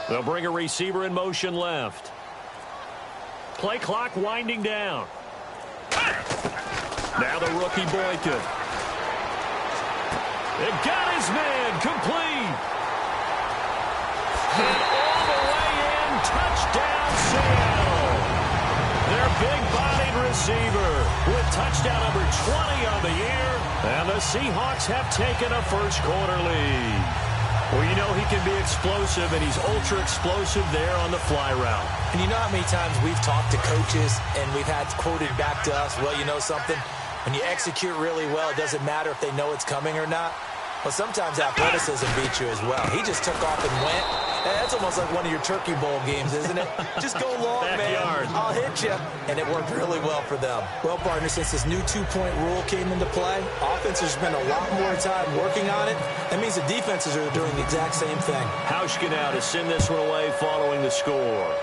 They'll bring a receiver in motion left. Play clock winding down. Now the rookie Boykin. It got his man complete. And all the way in, touchdown Seattle. Their big-bodied receiver with touchdown number 20 on the year. And the Seahawks have taken a first-quarter lead. Well, you know he can be explosive, and he's ultra-explosive there on the fly route. And you know how many times we've talked to coaches, and we've had quoted back to us, well, you know something? When you execute really well, it doesn't matter if they know it's coming or not. Well, sometimes athleticism beats you as well. He just took off and went. That's almost like one of your Turkey Bowl games, isn't it? Just go long, Backyard. man. I'll hit you. And it worked really well for them. Well, partner, since this new two-point rule came into play, offenses spend a lot more time working on it. That means the defenses are doing the exact same thing. Hauschka now to send this one away following the score.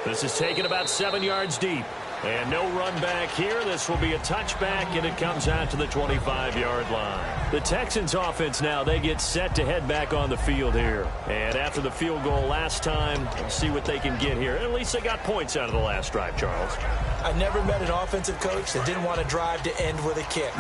This is taken about 7 yards deep. And no run back here. This will be a touchback, and it comes out to the 25-yard line. The Texans offense now, they get set to head back on the field here. And after the field goal last time, we'll see what they can get here. At least they got points out of the last drive, Charles. I never met an offensive coach that didn't want to drive to end with a kick.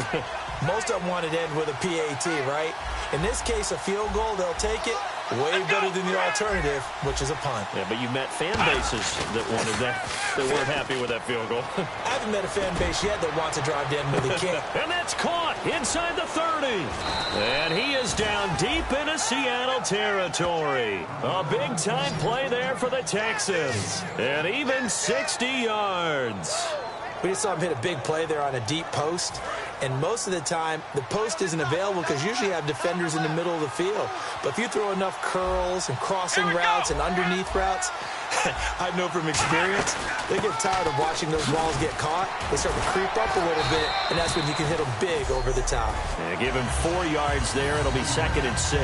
Most of them wanted to end with a PAT, right? In this case, a field goal, they'll take it. Way better than the alternative, which is a punt. Yeah, but you've met fan bases that wanted that, that weren't happy with that field goal. I haven't met a fan base yet that wants to drive to end with a kick. And that's caught inside the 30. And he is down deep into Seattle territory. A big-time play there for the Texans. And even 60 yards. We just saw him hit a big play there on a deep post. And most of the time, the post isn't available because usually you have defenders in the middle of the field. But if you throw enough curls and crossing routes and underneath routes, I know from experience, they get tired of watching those balls get caught. They start to creep up a little bit, and that's when you can hit them big over the top. Yeah, give him 4 yards there. It'll be 2nd and 6.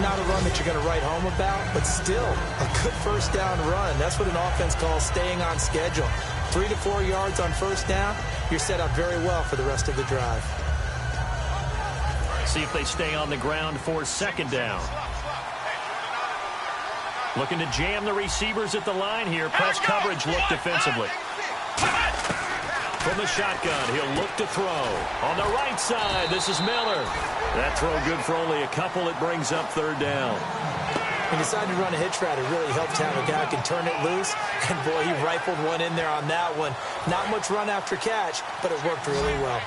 Not a run that you're going to write home about, but still a good first down run. That's what an offense calls staying on schedule. 3 to 4 yards on first down, you're set up very well for the rest of the drive. See if they stay on the ground for 2nd down. Looking to jam the receivers at the line here. Press coverage look defensively. From the shotgun, he'll look to throw. On the right side, this is Miller. That throw good for only a couple. It brings up 3rd down. He decided to run a hitch route. It really helped to have a guy who can turn it loose. And, boy, he rifled one in there on that one. Not much run after catch, but it worked really well.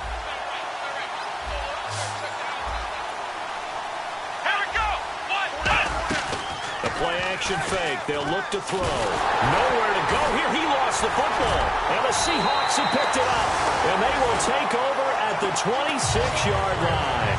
The play-action fake. They'll look to throw. Nowhere to go here. He lost the football. And the Seahawks have picked it up. And they will take over at the 26-yard line.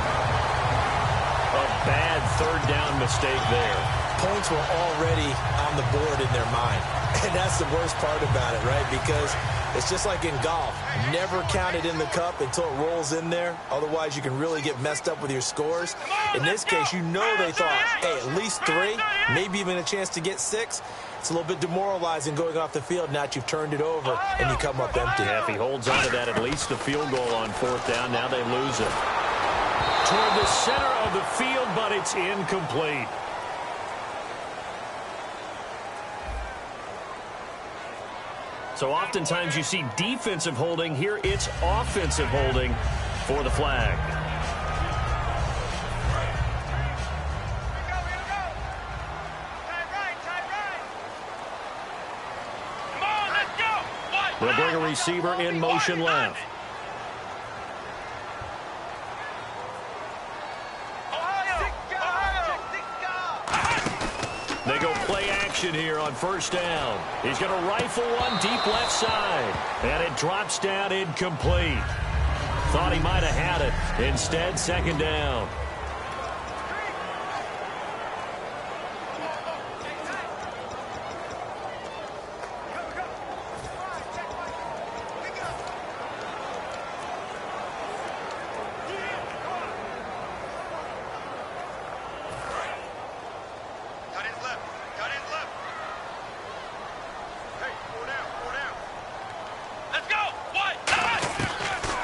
A bad 3rd down mistake there. Points were already on the board in their mind. And that's the worst part about it, right? Because it's just like in golf. Never count it in the cup until it rolls in there. Otherwise, you can really get messed up with your scores. In this case, you know they thought, hey, at least 3, maybe even a chance to get 6. It's a little bit demoralizing going off the field now that you've turned it over and you come up empty. Yeah, if he holds on to that, at least a field goal on 4th down. Now they lose it. Toward the center of the field, but it's incomplete. So oftentimes you see defensive holding. Here it's offensive holding for the flag. They'll bring a receiver in motion left. They go play action here on 1st down. He's going to rifle one deep left side. And it drops down incomplete. Thought he might have had it. Instead, 2nd down.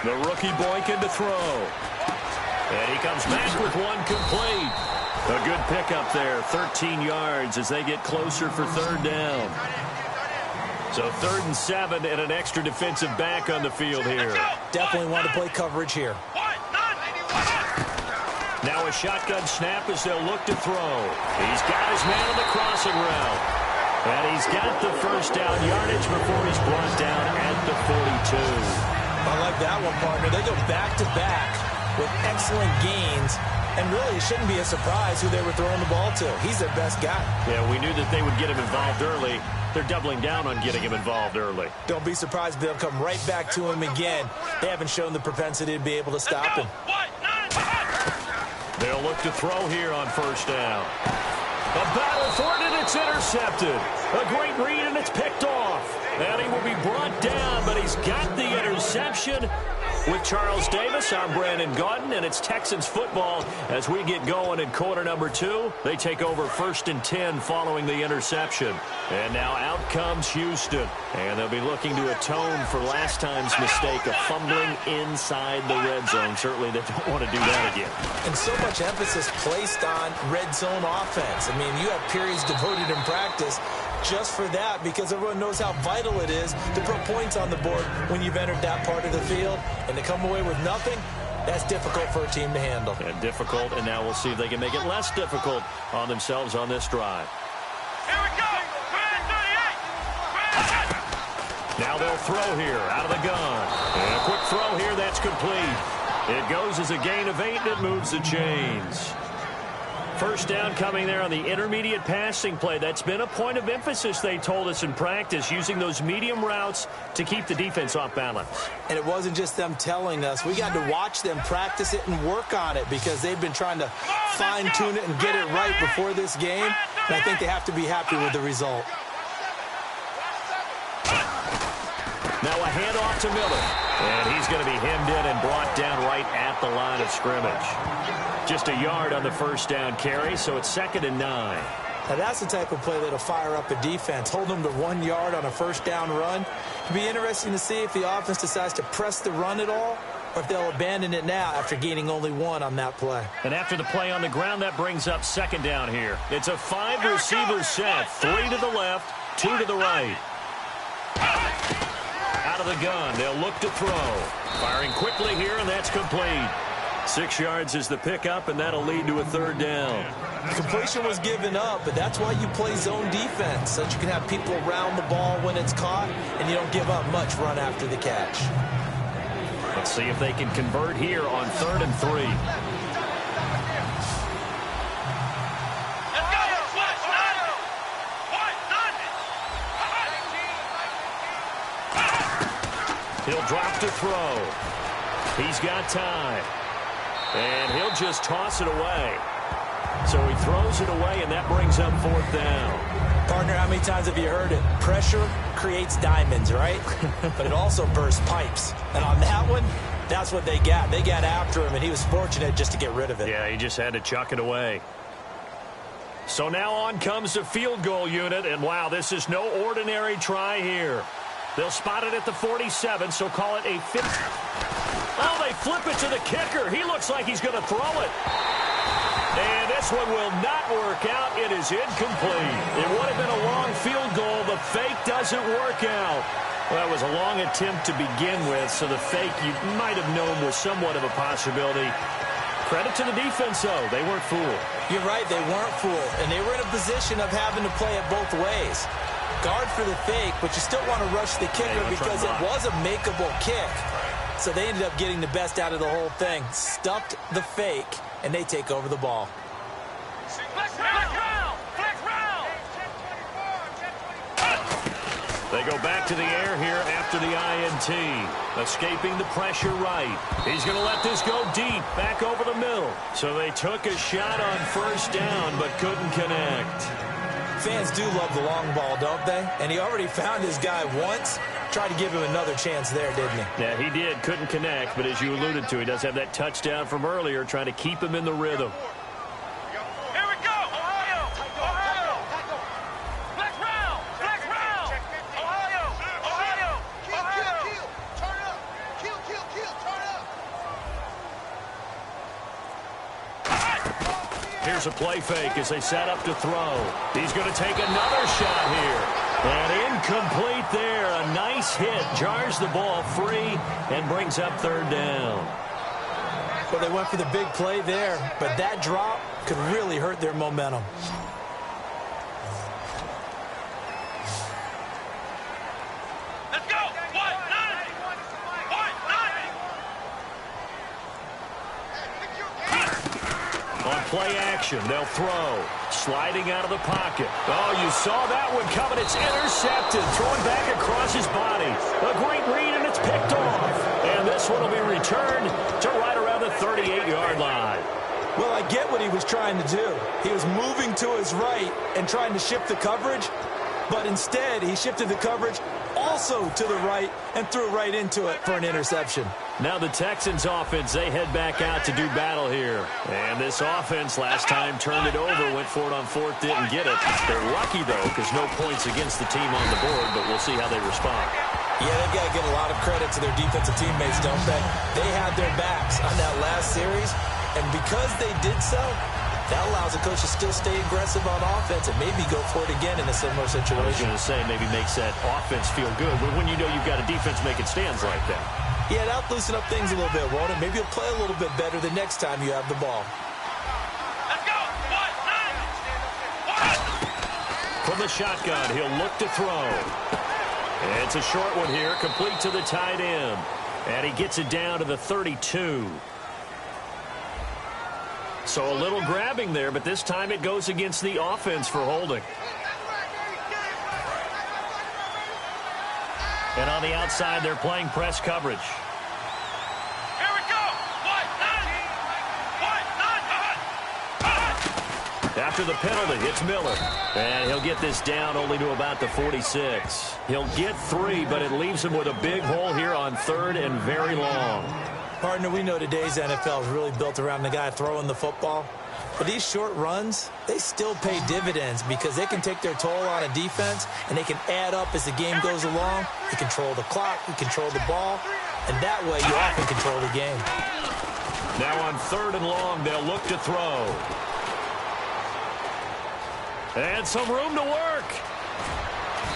The rookie Boykin to throw. And he comes back with one complete. A good pickup there, 13 yards as they get closer for third down. So 3rd and 7 and an extra defensive back on the field here. Definitely want to play coverage here. Now a shotgun snap as they'll look to throw. He's got his man on the crossing route. And he's got the first down yardage before he's brought down at the 42. I like that one, partner. They go back-to-back with excellent gains. And really, it shouldn't be a surprise who they were throwing the ball to. He's their best guy. Yeah, we knew that they would get him involved early. They're doubling down on getting him involved early. Don't be surprised if they'll come right back to him again. They haven't shown the propensity to be able to stop him. They'll look to throw here on first down. A battle for it, and it's intercepted. A great read, and it's picked off. And he will be brought down, but he's got the interception. With Charles Davis, I'm Brandon Gaudin, and it's Texans football as we get going in quarter number 2. They take over 1st and 10 following the interception. And now out comes Houston. And they'll be looking to atone for last time's mistake of fumbling inside the red zone. Certainly they don't want to do that again. And so much emphasis placed on red zone offense. I mean, you have periods devoted in practice just for that because everyone knows how vital it is to put points on the board when you've entered that part of the field. And to come away with nothing, that's difficult for a team to handle. And difficult, and now we'll see if they can make it less difficult on themselves on this drive. Here we go. Now they'll throw here out of the gun. And a quick throw here, that's complete. It goes as a gain of 8, and it moves the chains. First down coming there on the intermediate passing play. That's been a point of emphasis, they told us in practice, using those medium routes to keep the defense off balance. And it wasn't just them telling us. We got to watch them practice it and work on it because they've been trying to fine-tune it and get it right before this game. And I think they have to be happy with the result. Now a handoff to Miller. And he's going to be hemmed in and brought down right at the line of scrimmage. Just a yard on the first down carry, so it's 2nd and 9. Now that's the type of play that'll fire up a defense. Hold them to 1 yard on a first down run. It'll be interesting to see if the offense decides to press the run at all or if they'll abandon it now after gaining only 1 on that play. And after the play on the ground, that brings up 2nd down here. It's a 5-receiver set. 3 to the left, 2 to the right. Out of the gun, they'll look to throw. Firing quickly here, and that's complete. 6 yards is the pickup, and that'll lead to a 3rd down. Completion was given up, but that's why you play zone defense, so that you can have people around the ball when it's caught, and you don't give up much run after the catch. Let's see if they can convert here on 3rd and 3. He'll drop to throw. He's got time. And he'll just toss it away. So he throws it away, and that brings up 4th down. Partner, how many times have you heard it? Pressure creates diamonds, right? But it also bursts pipes. And on that one, that's what they got. They got after him, and he was fortunate just to get rid of it. Yeah, he just had to chuck it away. So now on comes the field goal unit, and wow, this is no ordinary try here. They'll spot it at the 47, so call it a 50. Oh, they flip it to the kicker. He looks like he's going to throw it. And this one will not work out. It is incomplete. It would have been a long field goal. The fake doesn't work out. Well, that was a long attempt to begin with, so the fake you might have known was somewhat of a possibility. Credit to the defense, though. They weren't fooled. You're right, they weren't fooled. And they were in a position of having to play it both ways. Guard for the fake, but you still want to rush the kicker because it was a makeable kick. So they ended up getting the best out of the whole thing. Stuffed the fake, and they take over the ball. They go back to the air here after the INT. Escaping the pressure right. He's going to let this go deep, back over the middle. So they took a shot on first down, but couldn't connect. Fans do love the long ball, don't they? And he already found his guy once. Tried to give him another chance there, didn't he? Yeah, he did. Couldn't connect, but as you alluded to, he does have that touchdown from earlier, trying to keep him in the rhythm. Here we go, Ohio! Ohio! Flex round! Flex round! Ohio! Ohio! Ohio! Turn up! Kill! Turn up! Here's Here's a play fake as they set up to throw. He's going to take another shot here. And incomplete there. A nice hit. Jars the ball free and brings up third down. Well, they went for the big play there, but that drop could really hurt their momentum. Let's go. What? Nine. What? Nine. On play action, they'll throw. Sliding out of the pocket. Oh, you saw that one coming. It's intercepted. Throwing back across his body. A great read, and it's picked off. And this one will be returned to right around the 38-yard line. Well, I get what he was trying to do. He was moving to his right and trying to shift the coverage, but instead he shifted the coverage also to the right and threw right into it for an interception. Now the Texans offense, they head back out to do battle here. And this offense last time turned it over, went for it on fourth, didn't get it. They're lucky, though, because no points against the team on the board, but we'll see how they respond. Yeah, they've got to give a lot of credit to their defensive teammates, don't they? They had their backs on that last series, and because they did so, that allows the coach to still stay aggressive on offense and maybe go for it again in a similar situation. I was going to say maybe makes that offense feel good, but when you know you've got a defense making stands like that. Yeah, that'll loosen up things a little bit, won't it? Maybe you'll play a little bit better the next time you have the ball. Let's go. What? Nine. What? From the shotgun, he'll look to throw. And it's a short one here, complete to the tight end. And he gets it down to the 32. So a little grabbing there, but this time it goes against the offense for holding. And on the outside, they're playing press coverage. Here we go. What? Nine. What? Nine. After the penalty, it's Miller. And he'll get this down only to about the 46. He'll get 3, but it leaves him with a big hole here on third and very long. Partner, we know today's NFL is really built around the guy throwing the football. But these short runs, they still pay dividends because they can take their toll on a defense and they can add up as the game goes along. You control the clock, you control the ball, and that way you often control the game. Now on third and long, they'll look to throw. And some room to work.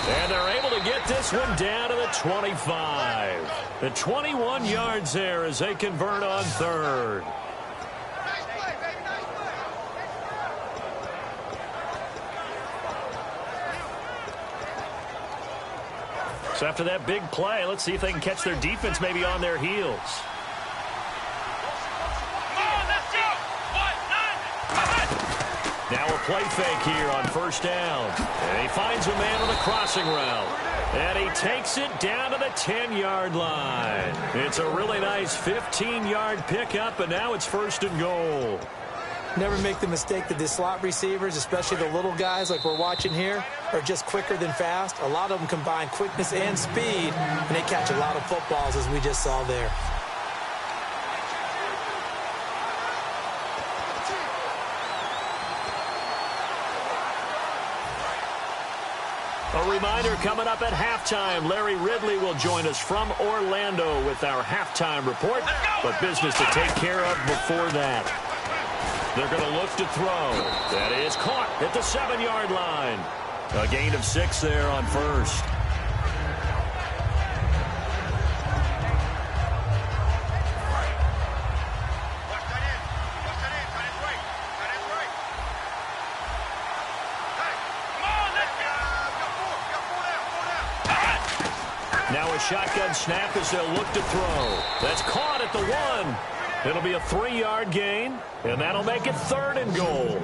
And they're able to get this one down to the 25. The 21 yards there as they convert on third. So after that big play, let's see if they can catch their defense maybe on their heels. Now a play fake here on first down. And he finds a man on the crossing route. And he takes it down to the 10-yard line. It's a really nice 15-yard pickup, and now it's first and goal. Never make the mistake that the slot receivers, especially the little guys like we're watching here, are just quicker than fast. A lot of them combine quickness and speed, and they catch a lot of footballs, as we just saw there. A reminder coming up at halftime, Larry Ridley will join us from Orlando with our halftime report. But business to take care of before that. They're going to look to throw. That is caught at the 7-yard line. A gain of 6 there on first. Now a shotgun snap as they'll look to throw. That's caught at the 1. It'll be a 3-yard gain, and that'll make it third and goal.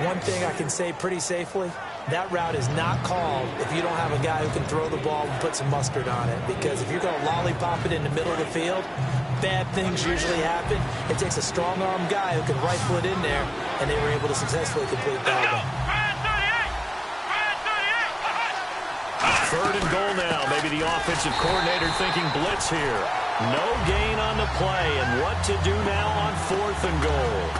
One thing I can say pretty safely, that route is not called if you don't have a guy who can throw the ball and put some mustard on it. Because if you're going to lollipop it in the middle of the field, bad things usually happen. It takes a strong-arm guy who can rifle it in there, and they were able to successfully complete that one. Third and goal now. Maybe the offensive coordinator thinking blitz here. No gain on the play, and what to do now on fourth and goal.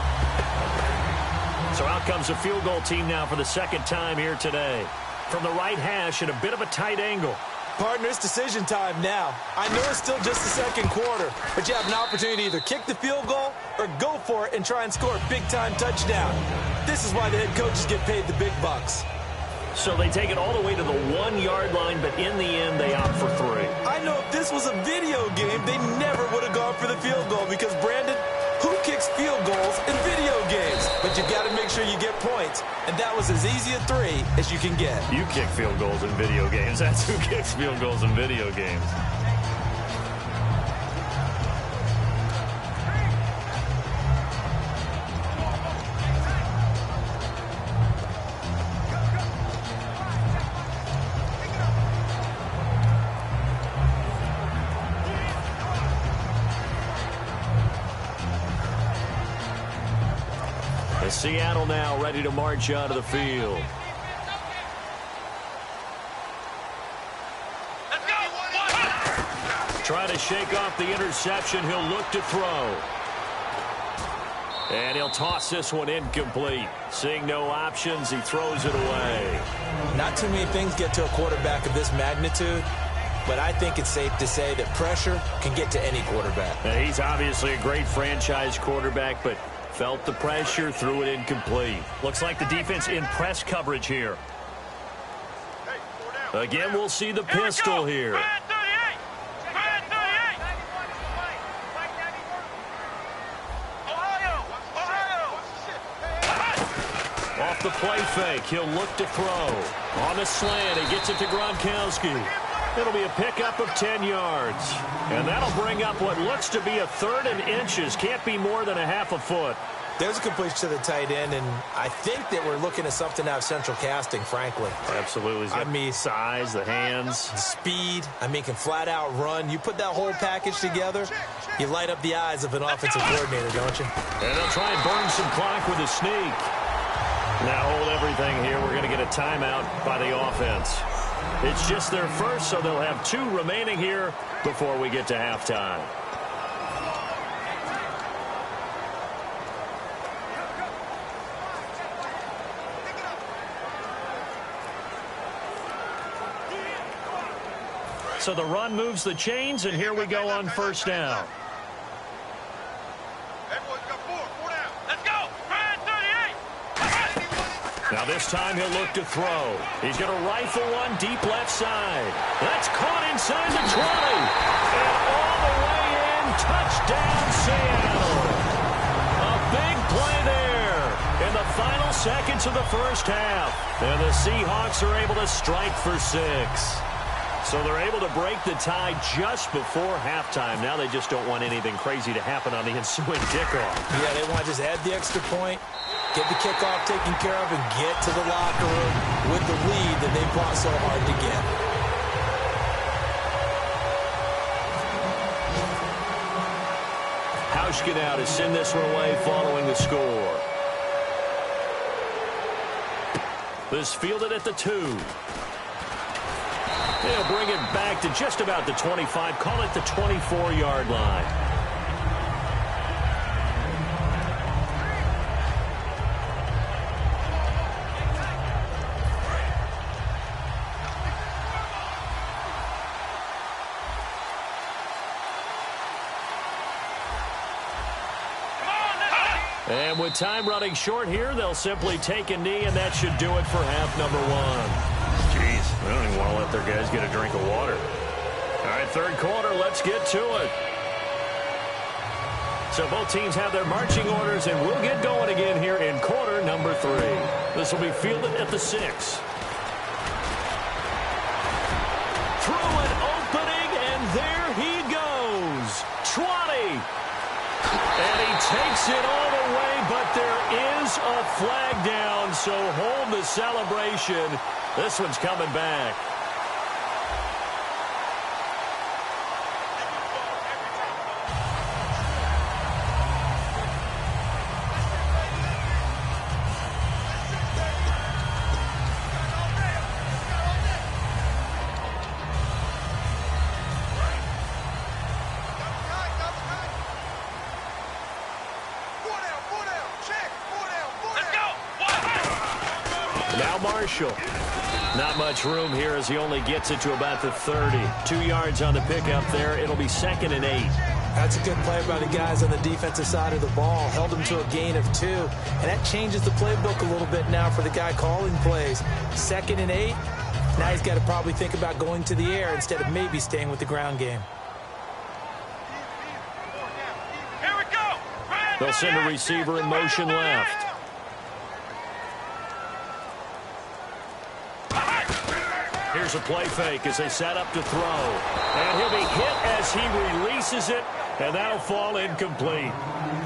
So out comes a field goal team now for the second time here today. From the right hash at a bit of a tight angle. Partner, it's decision time now. I know it's still just the second quarter, but you have an opportunity to either kick the field goal or go for it and try and score a big-time touchdown. This is why the head coaches get paid the big bucks. So they take it all the way to the 1-yard line, but in the end, they opt for 3. I know if this was a video game, they never would have gone for the field goal because, Brandon, who kicks field goals in video games? But you've got to make sure you get points, and that was as easy a 3 as you can get. You kick field goals in video games. That's who kicks field goals in video games. Seattle now ready to march out of the field. Let's go. Trying to shake off the interception. He'll look to throw. And he'll toss this one incomplete. Seeing no options, he throws it away. Not too many things get to a quarterback of this magnitude, but I think it's safe to say that pressure can get to any quarterback. Now, he's obviously a great franchise quarterback, but felt the pressure, threw it incomplete. Looks like the defense in press coverage here. Again, we'll see the pistol here. Brad 38. Brad 38. Ohio. Off the play fake, he'll look to throw. On the slant, he gets it to Gronkowski. It'll be a pickup of 10 yards. And that'll bring up what looks to be a 3rd and inches. Can't be more than a half a foot. There's a completion to the tight end, and I think that we're looking at something out of central casting, frankly. Absolutely. He's got the size, the hands. The speed. I mean, can flat out run. You put that whole package together, you light up the eyes of an offensive coordinator, don't you? And they'll try and burn some clock with a sneak. Now hold everything here. We're going to get a timeout by the offense. It's just their first, so they'll have 2 remaining here before we get to halftime. So the run moves the chains, and here we go on first down. Let's go. Brad 38. Now this time he'll look to throw. He's going to rifle one deep left side. That's caught inside the 20. And all the way in, touchdown Seattle. A big play there in the final seconds of the first half. And the Seahawks are able to strike for 6. So they're able to break the tie just before halftime. Now they just don't want anything crazy to happen on the ensuing kickoff. Yeah, they want to just add the extra point, get the kickoff taken care of, and get to the locker room with the lead that they fought so hard to get. Hauschka now to send this one away following the score. This fielded at the 2. They'll bring it back to just about the 25, call it the 24-yard line. And with time running short here, they'll simply take a knee, and that should do it for half number 1. Jeez, they don't even want to let their guys get a drink of water. All right, third quarter, let's get to it. So both teams have their marching orders, and we'll get going again here in quarter number 3. This will be fielded at the 6. Through an opening, and there he goes. 20. And he takes it all the way, but there is a flag down, so hold the celebration. This one's coming back. Now Marshall. Not much room here as he only gets it to about the 30. 2 yards on the pickup there. It'll be 2nd and 8. That's a good play by the guys on the defensive side of the ball. Held them to a gain of 2. And that changes the playbook a little bit now for the guy calling plays. 2nd and 8. Now he's got to probably think about going to the air instead of maybe staying with the ground game. Here we go. They'll send a receiver in motion left. Here's a play fake as they set up to throw. And he'll be hit as he releases it, and that'll fall incomplete.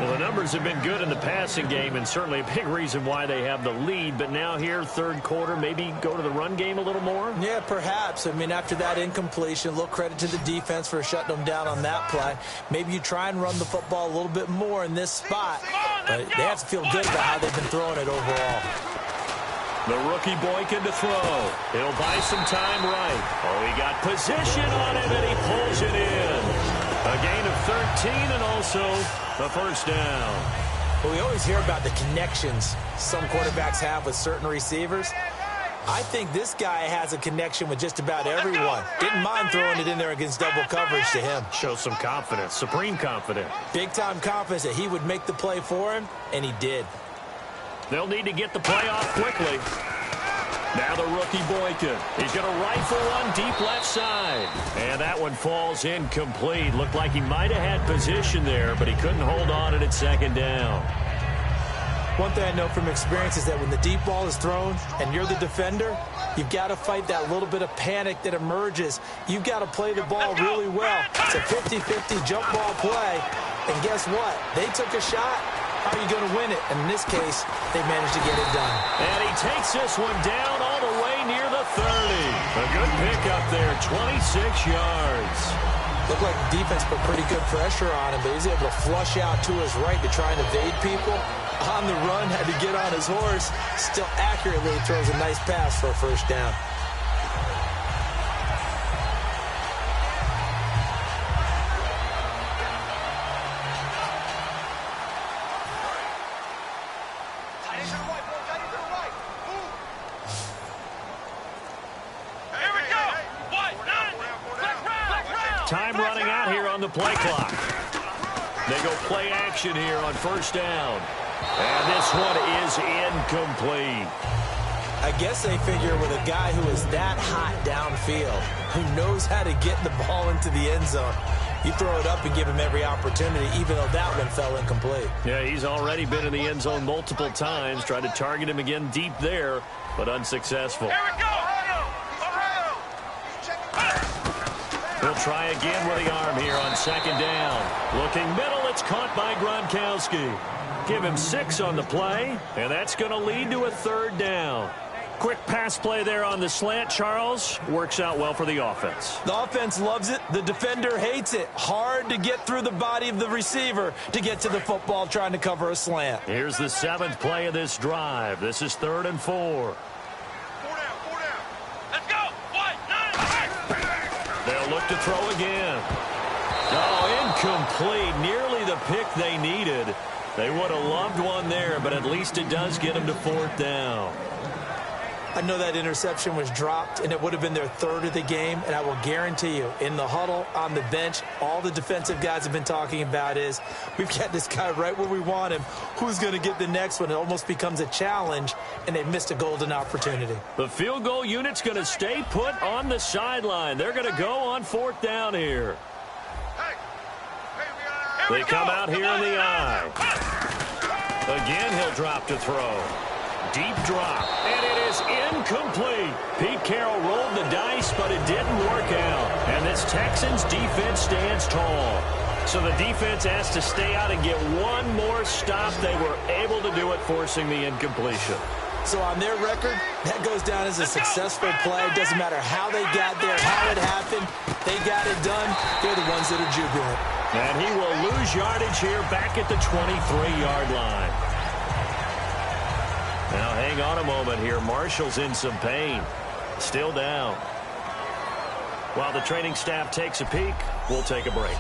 Well, the numbers have been good in the passing game, and certainly a big reason why they have the lead. But now here, third quarter, maybe go to the run game a little more? Yeah, perhaps. I mean, after that incompletion, a little credit to the defense for shutting them down on that play. Maybe you try and run the football a little bit more in this spot. But they have to feel good about how they've been throwing it overall. The rookie Boykin to throw. He'll buy some time right. Oh, he got position on him, and he pulls it in. A gain of 13 and also a first down. Well, we always hear about the connections some quarterbacks have with certain receivers. I think this guy has a connection with just about everyone. Didn't mind throwing it in there against double coverage to him. Shows some confidence, supreme confidence. Big-time confidence that he would make the play for him, and he did. They'll need to get the play off quickly. Now the rookie Boykin. He's going to rifle one deep left side. And that one falls incomplete. Looked like he might have had position there, but he couldn't hold on at 2nd down. One thing I know from experience is that when the deep ball is thrown and you're the defender, you've got to fight that little bit of panic that emerges. You've got to play the ball really well. It's a 50-50 jump ball play. And guess what? They took a shot. How are you going to win it? And in this case, they managed to get it done. And he takes this one down all the way near the 30. A good pickup there, 26 yards. Looked like the defense put pretty good pressure on him, but he was able to flush out to his right to try and evade people. On the run, had to get on his horse. Still accurately throws a nice pass for a first down. Time running out here on the play clock. They go play action here on first down. And this one is incomplete. I guess they figure with a guy who is that hot downfield, who knows how to get the ball into the end zone, you throw it up and give him every opportunity, even though that one fell incomplete. Yeah, he's already been in the end zone multiple times. Tried to target him again deep there, but unsuccessful. Here we go. He'll try again with the arm here on 2nd down. Looking middle, it's caught by Gronkowski. Give him 6 on the play, and that's going to lead to a 3rd down. Quick pass play there on the slant, Charles. Works out well for the offense. The offense loves it. The defender hates it. Hard to get through the body of the receiver to get to the football trying to cover a slant. Here's the 7th play of this drive. This is 3rd and 4. 4 down. Let's go. 1, 9. They'll look to throw again. Oh, incomplete. Nearly the pick they needed. They would have loved one there, but at least it does get them to 4th down. I know that interception was dropped, and it would have been their 3rd of the game, and I will guarantee you, in the huddle, on the bench, all the defensive guys have been talking about is, we've got this guy right where we want him. Who's going to get the next one? It almost becomes a challenge, and they missed a golden opportunity. The field goal unit's going to stay put on the sideline. They're going to go on 4th down here. They come out here in the eye. Again, he'll drop to throw. Deep drop, and it is incomplete. Pete Carroll rolled the dice, but it didn't work out. And this Texans defense stands tall. So the defense has to stay out and get one more stop. They were able to do it, forcing the incompletion. So on their record, that goes down as a successful play. Doesn't matter how they got there, how it happened. They got it done. They're the ones that are jubilant. And he will lose yardage here back at the 23-yard line. Now hang on a moment here. Marshall's in some pain. Still down. While the training staff takes a peek, we'll take a break.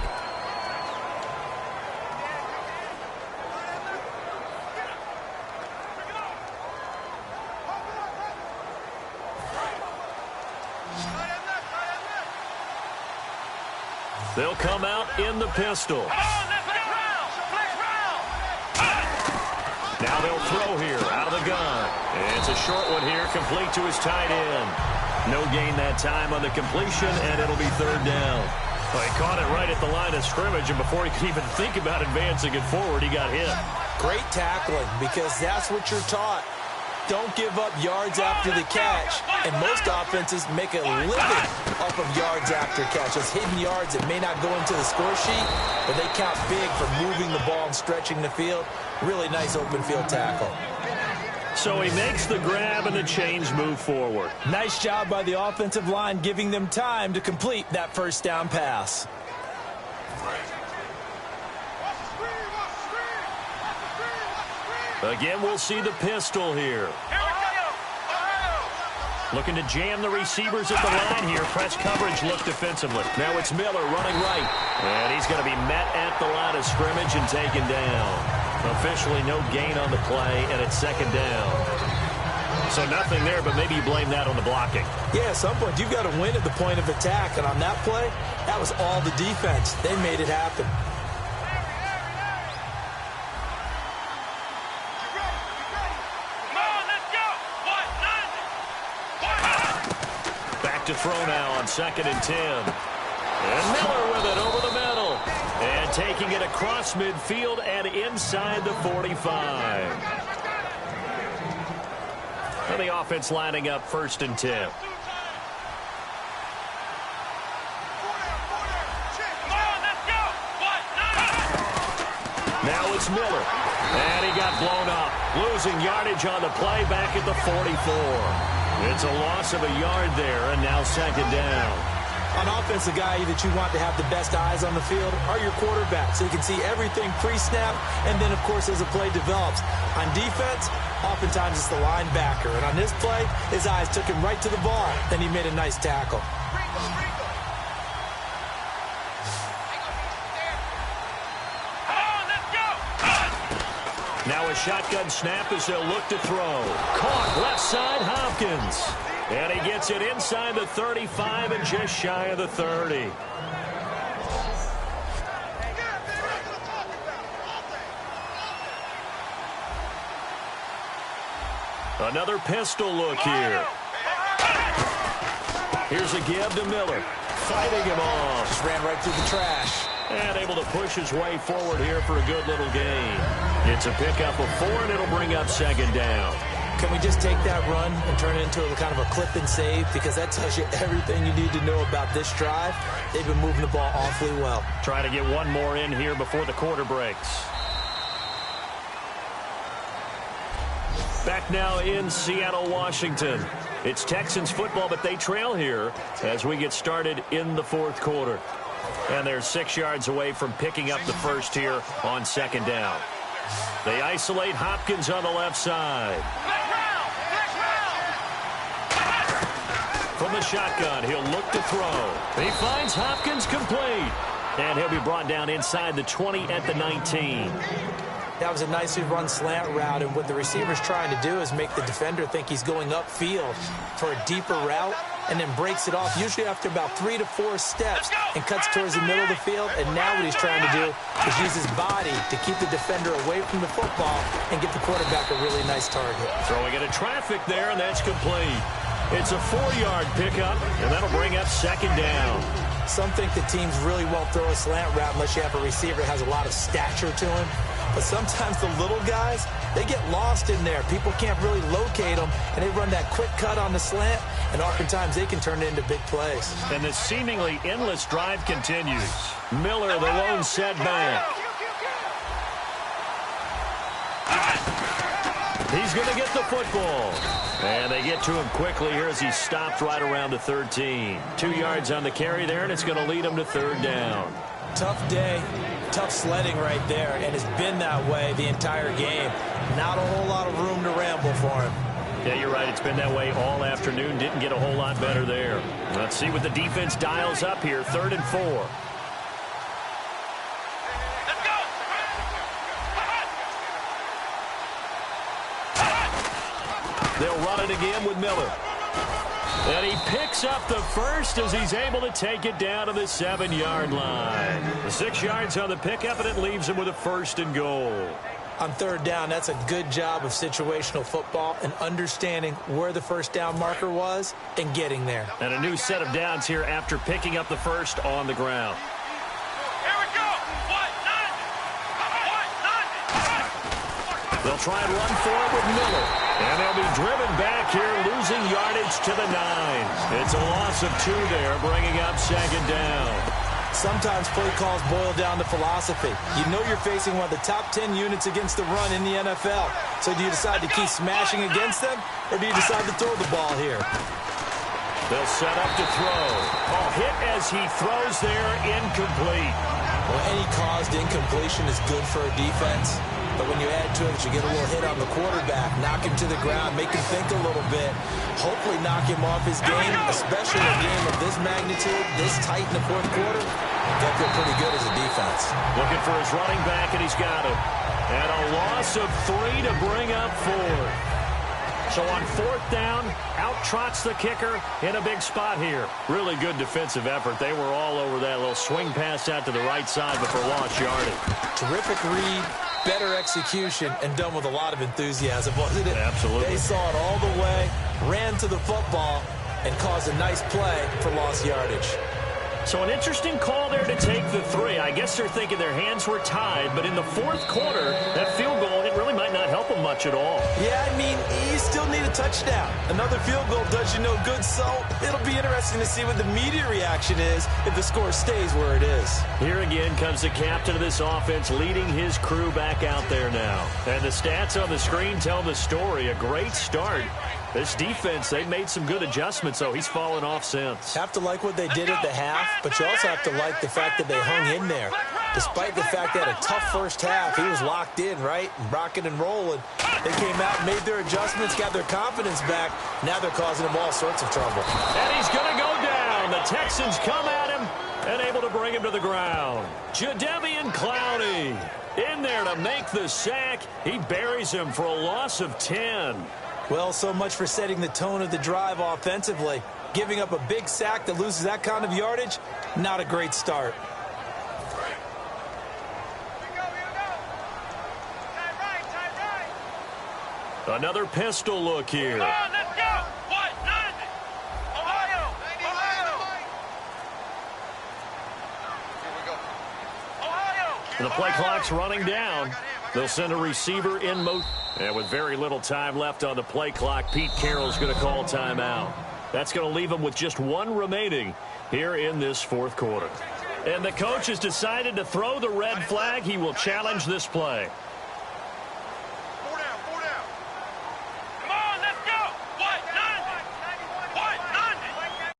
They'll come out in the pistol. Now they'll throw here out of the gun. And it's a short one here, complete to his tight end. No gain that time on the completion, and it'll be third down. Well, he caught it right at the line of scrimmage, and before he could even think about advancing it forward, he got hit. Great tackling, because that's what you're taught. Don't give up yards after the catch, and most offenses make a living off of yards after catch. Those hidden yards that may not go into the score sheet, but they count big for moving the ball and stretching the field. Really nice open field tackle. So he makes the grab and the chains move forward. Nice job by the offensive line giving them time to complete that first down pass. Again, we'll see the pistol here. Looking to jam the receivers at the line here. Press coverage look defensively. Now it's Miller running right. And he's going to be met at the line of scrimmage and taken down. Officially no gain on the play, and it's second down. So nothing there, but maybe you blame that on the blocking. Yeah, at some point you've got to win at the point of attack. And on that play, that was all the defense. They made it happen. To throw now on 2nd and 10. And Miller with it over the middle. And taking it across midfield and inside the 45. And the offense lining up 1st and 10. Now it's Miller. And he got blown up. Losing yardage on the play back at the 44. It's a loss of a yard there, and now second down. On offense, the guy that you want to have the best eyes on the field are your quarterbacks, so you can see everything pre-snap, and then, of course, as the play develops. On defense, oftentimes it's the linebacker, and on this play, his eyes took him right to the ball, and he made a nice tackle. Now a shotgun snap as they'll look to throw. Caught left side, Hopkins. And he gets it inside the 35 and just shy of the 30. Another pistol look here. Here's a give to Miller. Fighting him off. Just ran right through the trash. And able to push his way forward here for a good little gain. It's a pickup of 4, and it'll bring up second down. Can we just take that run and turn it into a kind of a clip and save? Because that tells you everything you need to know about this drive. They've been moving the ball awfully well. Trying to get one more in here before the quarter breaks. Back now in Seattle, Washington. It's Texans football, but they trail here as we get started in the 4th quarter. And they're 6 yards away from picking up the first here on second down. They isolate Hopkins on the left side. From the shotgun, he'll look to throw. He finds Hopkins complete. And he'll be brought down inside the 20 at the 19. That was a nicely run slant route, and what the receiver's trying to do is make the defender think he's going upfield for a deeper route, and then breaks it off, usually after about 3 to 4 steps, and cuts towards the middle of the field. And now what he's trying to do is use his body to keep the defender away from the football and get the quarterback a really nice target. Throwing into traffic there, and that's complete. It's a 4-yard pickup, and that'll bring up second down. Some think the teams really won't throw a slant route unless you have a receiver that has a lot of stature to him. But sometimes the little guys, they get lost in there. People can't really locate them, and they run that quick cut on the slant, and oftentimes they can turn it into big plays. And the seemingly endless drive continues. Miller, the lone setback. He's going to get the football. And they get to him quickly here as he stopped right around the 13. 2 yards on the carry there, and it's going to lead him to third down. Tough day, tough sledding right there, and it's been that way the entire game. Not a whole lot of room to ramble for him. Yeah, you're right. It's been that way all afternoon. Didn't get a whole lot better there. Let's see what the defense dials up here. 3rd and 4. They'll run it again with Miller. And he picks up the first as he's able to take it down to the 7-yard line. The 6 yards on the pickup, and it leaves him with a 1st and goal. On 3rd down, that's a good job of situational football and understanding where the first down marker was and getting there. And a new set of downs here after picking up the first on the ground. Here we go. They'll try and run for it with Miller. And they'll be driven back here, losing yardage to the 9. It's a loss of 2 there, bringing up 2nd down. Sometimes play calls boil down to philosophy. You know you're facing one of the top 10 units against the run in the NFL. So do you decide to keep smashing against them, or do you decide to throw the ball here? They'll set up to throw. Hit as he throws there, incomplete. Well, any caused incompletion is good for a defense. But when you add to it, you get a little hit on the quarterback, knock him to the ground, make him think a little bit, hopefully knock him off his game, especially in a game of this magnitude, this tight in the 4th quarter. That feel pretty good as a defense. Looking for his running back, and he's got him. And a loss of 3 to bring up 4. So on 4th down, out trots the kicker in a big spot here. Really good defensive effort. They were all over that little swing pass out to the right side before lost yardage. Terrific read, better execution, and done with a lot of enthusiasm, wasn't it? Absolutely. They saw it all the way, ran to the football, and caused a nice play for lost yardage. So an interesting call there to take the 3. I guess they're thinking their hands were tied, but in the 4th quarter, that field goal, it really might not help them much at all. Yeah, I mean, you still need a touchdown. Another field goal does you no good, so it'll be interesting to see what the media reaction is if the score stays where it is. Here again comes the captain of this offense leading his crew back out there now. And the stats on the screen tell the story. A great start. This defense, they've made some good adjustments, so he's fallen off since. Have to like what they did at the half, but you also have to like the fact that they hung in there. Despite the fact they had a tough first half, he was locked in, right? And rocking and rolling. They came out, made their adjustments, got their confidence back. Now they're causing him all sorts of trouble. And he's going to go down. The Texans come at him and able to bring him to the ground. Jadeveon Clowney in there to make the sack. He buries him for a loss of 10. Well, so much for setting the tone of the drive offensively. Giving up a big sack that loses that kind of yardage, not a great start. Another pistol look here. Come on, let's go. What? 90. Ohio. The play clock's running down. They'll send a receiver in motion. And with very little time left on the play clock, Pete Carroll's going to call timeout. That's going to leave him with just 1 remaining here in this 4th quarter. And the coach has decided to throw the red flag. He will challenge this play. 4 down. Come on, let's go. What? 90. What? 90.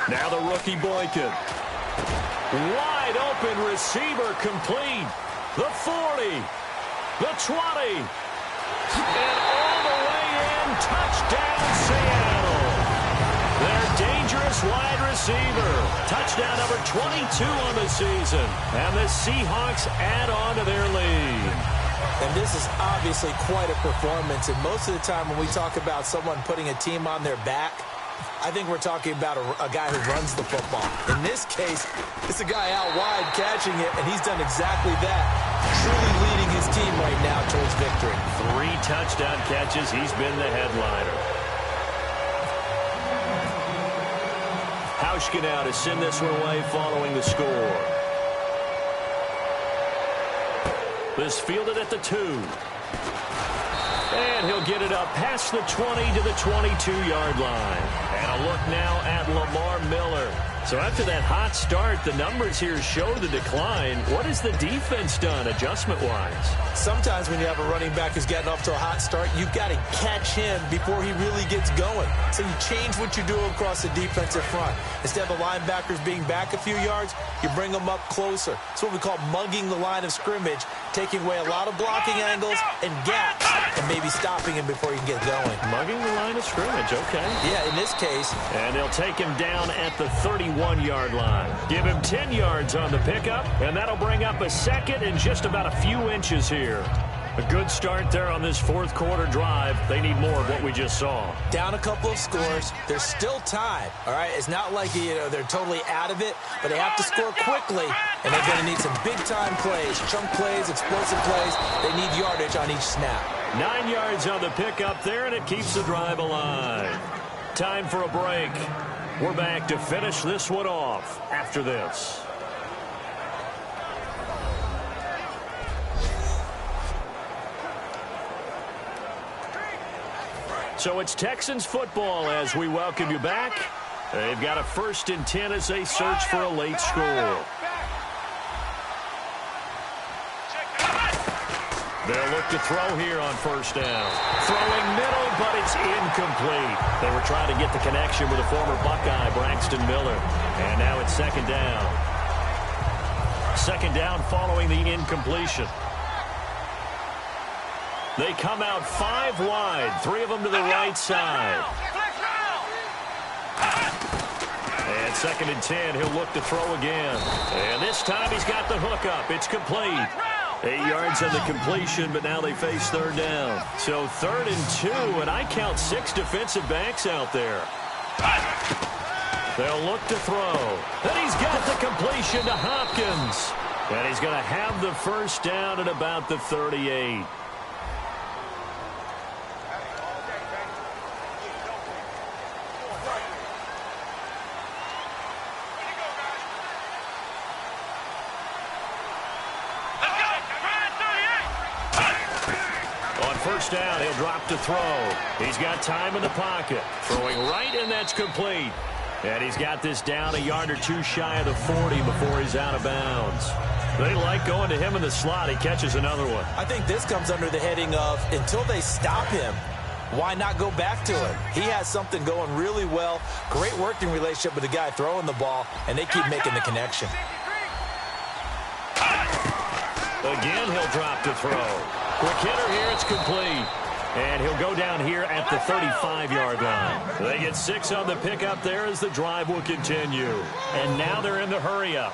Now the rookie Boykin. Wide open receiver complete. The 40. The 20. And all the way in. Touchdown Seattle. Their dangerous wide receiver. Touchdown number 22 on the season. And the Seahawks add on to their lead. And this is obviously quite a performance. And most of the time when we talk about someone putting a team on their back, I think we're talking about a guy who runs the football. In this case, it's a guy out wide catching it, and he's done exactly that, truly leading his team right now towards victory. 3 touchdown catches. He's been the headliner. Hauschka now to send this one away following the score. This fielded at the 2. And he'll get it up past the 20 to the 22-yard line. And a look now at Lamar Miller. So after that hot start, the numbers here show the decline. What has the defense done adjustment-wise? Sometimes when you have a running back who's getting off to a hot start, you've got to catch him before he really gets going. So you change what you do across the defensive front. Instead of the linebackers being back a few yards, you bring them up closer. It's what we call mugging the line of scrimmage, taking away a lot of blocking angles and gaps, and maybe stopping him before he can get going. Mugging the line of scrimmage, okay. Yeah, in this case. And they'll take him down at the 31-yard line. Give him 10 yards on the pickup, and that'll bring up a second and just about a few inches here. A good start there on this fourth quarter drive. They need more of what we just saw. Down a couple of scores. There's still time, all right? It's not like, they're totally out of it, but they have to score quickly, and they're going to need some big-time plays, chunk plays, explosive plays. They need yardage on each snap. 9 yards on the pickup there, and it keeps the drive alive. Time for a break. We're back to finish this one off after this. So it's Texans football as we welcome you back. They've got a 1st and 10 as they search for a late score. They'll look to throw here on 1st down. Throwing middle, but it's incomplete. They were trying to get the connection with the former Buckeye, Braxton Miller. And now it's 2nd down. 2nd down following the incompletion. They come out 5 wide, 3 of them to the right side. And 2nd and 10, he'll look to throw again. And this time he's got the hook up. It's complete. 8 yards on the completion, but now they face 3rd down. So 3rd and 2, and I count 6 defensive backs out there. They'll look to throw. And he's got the completion to Hopkins. And he's going to have the 1st down at about the 38. Down, he'll drop to throw. He's got time in the pocket. Throwing right, and that's complete. And he's got this down a yard or 2 shy of the 40 before he's out of bounds. They like going to him in the slot. He catches another one. I think this comes under the heading of until they stop him, why not go back to him? He has something going really well. Great working relationship with the guy throwing the ball, and they keep making the connection. Again, he'll drop to throw. Quick hitter here, it's complete. And he'll go down here at the 35-yard line. They get 6 on the pickup there as the drive will continue. And now they're in the hurry-up.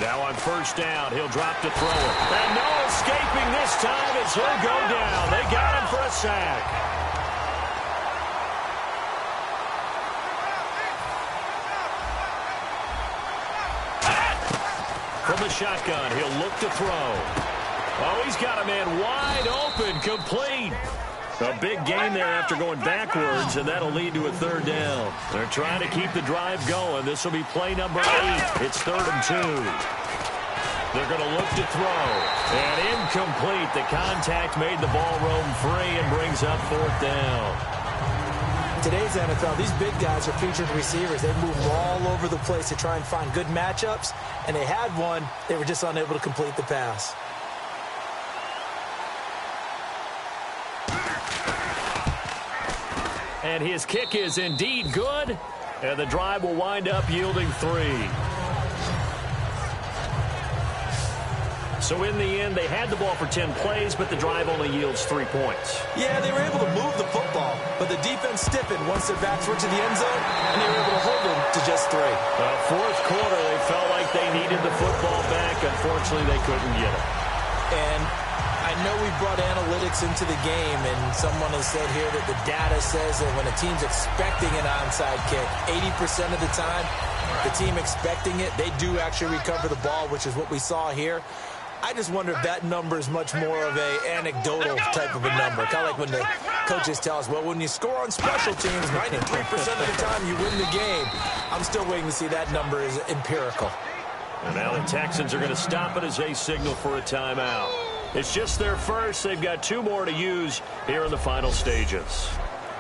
Now on 1st down, he'll drop to throw it. And no escaping this time as he'll go down. They got him for a sack. From the shotgun, he'll look to throw. Oh, he's got a man wide open, complete. A big gain there after going backwards, and that'll lead to a 3rd down. They're trying to keep the drive going. This will be play number 8. It's 3rd and 2. They're going to look to throw. And incomplete. The contact made the ball roam free and brings up 4th down. Today's NFL, these big guys are featured receivers. They move all over the place to try and find good matchups, and they had one. They were just unable to complete the pass. And his kick is indeed good, and the drive will wind up yielding 3. So in the end, they had the ball for 10 plays, but the drive only yields 3 points. Yeah, they were able to move the football, but the defense stiffened once their backs were to the end zone, and they were able to hold them to just 3. Fourth quarter, they felt like they needed the football back. Unfortunately, they couldn't get it. And I I know we brought analytics into the game, and someone has said here that the data says that when a team's expecting an onside kick, 80% of the time, the team expecting it, they do actually recover the ball, which is what we saw here. I just wonder if that number is much more of a anecdotal type of a number. Kind of like when the coaches tell us, well, when you score on special teams, 93% of the time you win the game. I'm still waiting to see that number is empirical. And now the Texans are going to stop it as they signal for a timeout. It's just their first. They've got 2 more to use here in the final stages.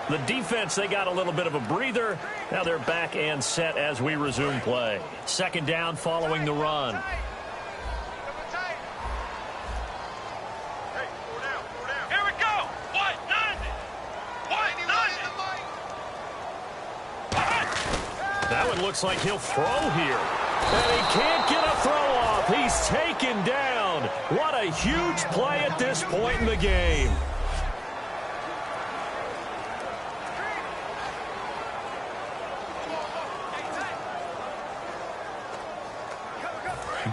The defense, they got a little bit of a breather. Now they're back and set as we resume play. Second down following the run. That one looks like he'll throw here. And he can't get a throw off. He's taken down. What a huge play at this point in the game.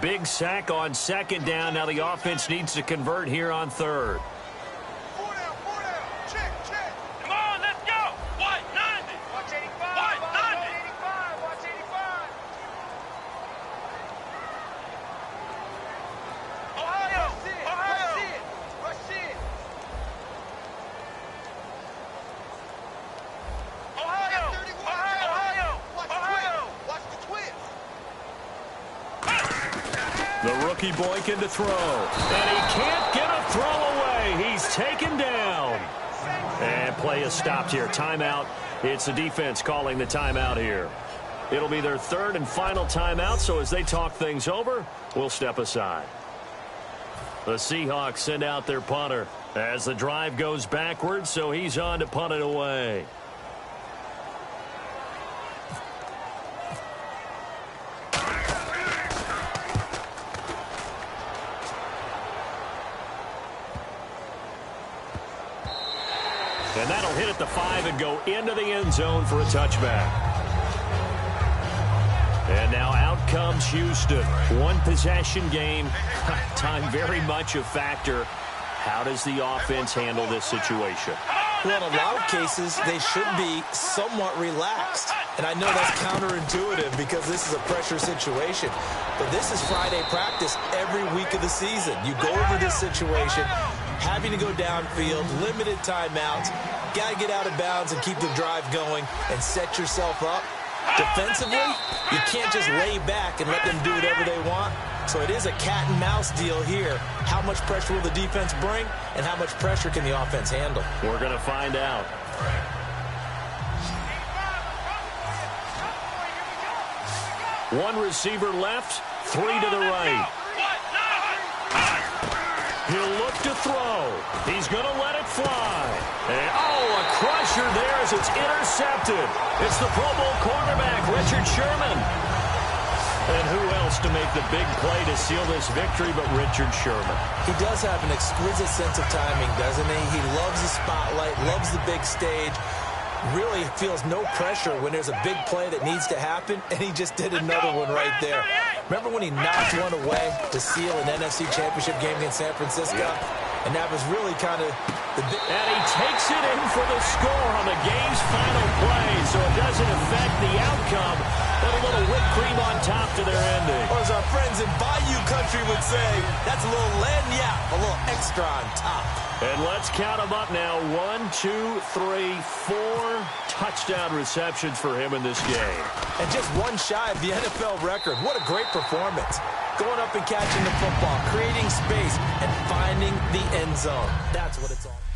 Big sack on second down. Now the offense needs to convert here on third. Boykin to throw, and he can't get a throw away. He's taken down. And play is stopped here. Timeout. It's the defense calling the timeout here. It'll be their third and final timeout, so as they talk things over, we'll step aside. The Seahawks send out their punter as the drive goes backwards, so he's on to punt it away. And that'll hit at the 5 and go into the end zone for a touchback. And now out comes Houston. One possession game. Time very much a factor. How does the offense handle this situation? Well, in a lot of cases, they should be somewhat relaxed. And I know that's counterintuitive because this is a pressure situation. But this is Friday practice every week of the season. You go over this situation, having to go downfield, limited timeouts, got to get out of bounds and keep the drive going and set yourself up. Defensively, you can't just lay back and let them do whatever they want. So it is a cat and mouse deal here. How much pressure will the defense bring, and how much pressure can the offense handle? We're going to find out. One receiver left, 3 to the right. He'll look to throw. He's going to let it fly. And, a crusher there as it's intercepted. It's the Pro Bowl cornerback, Richard Sherman. And who else to make the big play to seal this victory but Richard Sherman? He does have an exquisite sense of timing, doesn't he? He loves the spotlight, loves the big stage. Really feels no pressure when there's a big play that needs to happen, and he just did another one right there. Remember when he knocked one away to seal an NFC Championship game against San Francisco? And that was really kind of the big... And he takes it in for the score on the game's final play, so it doesn't affect the outcome, but a little whipped cream on top to their ending. Or as our friends in Bayou Country would say, that's a little lagniappe, a little extra on top. And let's count them up now. 1, 2, 3, 4 touchdown receptions for him in this game. And just one shy of the NFL record. What a great performance. Going up and catching the football, creating space, and finding the end zone. That's what it's all about.